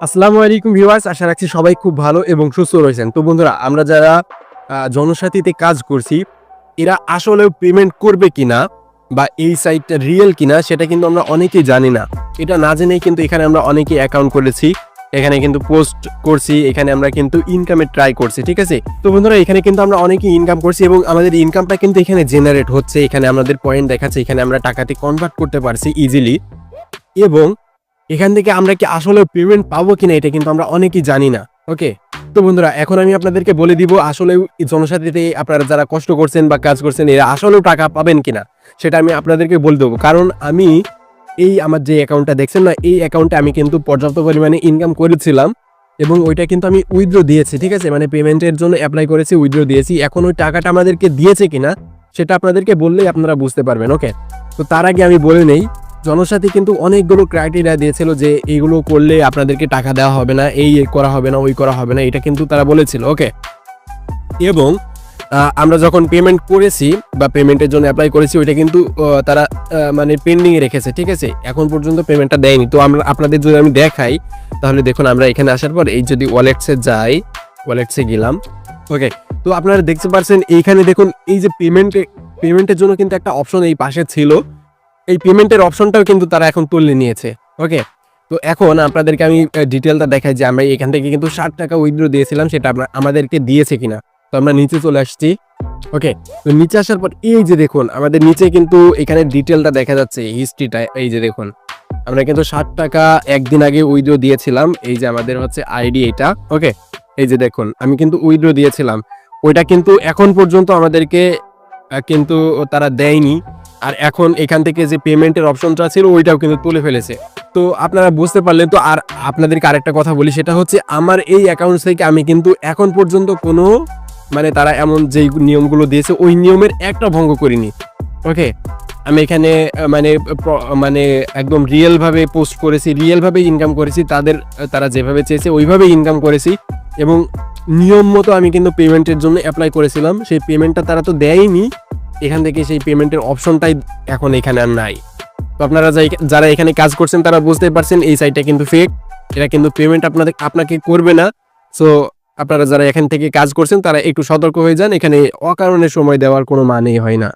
আসসালামু আলাইকুম ভিউয়ার্স, আশা রাখছি সবাই খুব ভালো এবং সুস্থ রয়েছেন। তো বন্ধুরা, আমরা যারা জনসাথীতে কাজ করছি, এরা আসলেও পেমেন্ট করবে কিনা বা এই সাইটটা রিয়েল কিনা সেটা কিন্তু আমরা অনেকেই জানি না। এটা না জেনেই কিন্তু এখানে আমরা অনেকেই অ্যাকাউন্ট করেছি, এখানে কিন্তু পোস্ট করছি, এখানে আমরা কিন্তু ইনকামের ট্রাই করছি, ঠিক আছে? তো বন্ধুরা, এখানে কিন্তু আমরা অনেকেই ইনকাম করছি এবং আমাদের ইনকামটা কিন্তু এখানে জেনারেট হচ্ছে, এখানে আমাদের পয়েন্ট দেখাচ্ছে, এখানে আমরা টাকাতে কনভার্ট করতে পারছি ইজিলি। এবং এখান থেকে আমরা কি আসলে পেমেন্ট পাবো কিনা এটা কিন্তু আমরা অনেকেই জানি না। ওকে, তো বন্ধুরা, এখন আমি আপনাদেরকে বলে দিব আসলে জনসাথীতে আপনারা যারা কষ্ট করছেন বা কাজ করছেন এরা আসলেও টাকা পাবেন কিনা সেটা আমি আপনাদেরকে বলে দেবো। কারণ আমি এই আমার যে অ্যাকাউন্টটা দেখছেন না, এই অ্যাকাউন্টে আমি কিন্তু পর্যাপ্ত পরিমাণে ইনকাম করেছিলাম এবং ওইটা কিন্তু আমি উইথড্র দিয়েছি, ঠিক আছে? মানে পেমেন্টের জন্য অ্যাপ্লাই করেছি, উইথড্র দিয়েছি। এখন ওই টাকাটা আমাদেরকে দিয়েছে কিনা সেটা আপনাদেরকে বললেই আপনারা বুঝতে পারবেন। ওকে, তো তার আগে আমি বলে নেই, জনসাথী কিন্তু অনেকগুলো ক্রাইটেরিয়া দিয়েছিল যে এইগুলো করলে আপনাদেরকে টাকা দেওয়া হবে না, এই করা হবে না, ওই করা হবে না, এটা কিন্তু তারা বলেছিল। ওকে, এবং আমরা যখন পেমেন্ট করেছি বা পেমেন্টের জন্য অ্যাপ্লাই করেছি ওইটা কিন্তু তারা মানে পেন্ডিংয়ে রেখেছে, ঠিক আছে? এখন পর্যন্ত পেমেন্টটা দেয়নি। তো আমরা আপনাদের যদি আমি দেখাই তাহলে দেখুন, আমরা এখানে আসার পর এই যদি ওয়ালেটসে যাই, ওয়ালেটসে গেলাম। ওকে, তো আপনারা দেখতে পাচ্ছেন এইখানে দেখুন, এই যে পেমেন্টের জন্য কিন্তু একটা অপশন এই পাশে ছিল, এই পেমেন্টের অপশনটাও কিন্তু তারা এখন তুলে নিয়েছে। ওকে, তো এখন আপনাদেরকে আমি ডিটেলটা দেখাই যে আমরা এখান থেকে কিন্তু 60 টাকা উইথড্র দিয়েছিলাম, সেটা আমাদেরকে দিয়েছে কিনা। তো আমরা নিচে চলে আসছি। ওকে, তো নিচে আসার পর এই যে দেখুন, আমাদের নিচে কিন্তু এখানে ডিটেলটা দেখা যাচ্ছে, হিস্ট্রিটা এই যে দেখুন, আমরা কিন্তু 60 টাকা একদিন আগে উইথড্র দিয়েছিলাম। এই যে আমাদের হচ্ছে আইডি এটা। ওকে, এই যে দেখুন, আমি কিন্তু উইথড্র দিয়েছিলাম, ওইটা কিন্তু এখন পর্যন্ত আমাদেরকে কিন্তু তারা দেয়নি। আর এখন এখান থেকে যে পেমেন্টের অপশনটা ছিল ওইটাও কিন্তু তুলে ফেলেছে। তো আপনারা বুঝতে পারলেন। তো আর আপনাদেরকে আরেকটা কথা বলি, সেটা হচ্ছে আমার এই অ্যাকাউন্ট থেকে আমি কিন্তু এখন পর্যন্ত কোনো মানে তারা এমন যেই নিয়মগুলো দিয়েছে ওই নিয়মের একটা ভঙ্গ করিনি। ওকে, আমি এখানে মানে একদম রিয়েলভাবে পোস্ট করেছি, রিয়েলভাবে ইনকাম করেছি, তারা যেভাবে চেয়েছে ওইভাবেই ইনকাম করেছি এবং নিয়ম মতো আমি কিন্তু পেমেন্টের জন্য অ্যাপ্লাই করেছিলাম। সেই পেমেন্টটা তারা তো দেয়নি, এখান থেকে সেই পেমেন্টের অপশনটাই এখন এখানে আর নাই। তো আপনারা যারা এখানে কাজ করছেন তারা বুঝতে পারছেন এই সাইটটা কিন্তু ফেক, এটা কিন্তু পেমেন্ট আপনাকে করবে না। সো আপনারা যারা এখান থেকে কাজ করছেন তারা একটু সতর্ক হয়ে যান, এখানে অকারণে সময় দেওয়ার কোনো মানেই হয় না।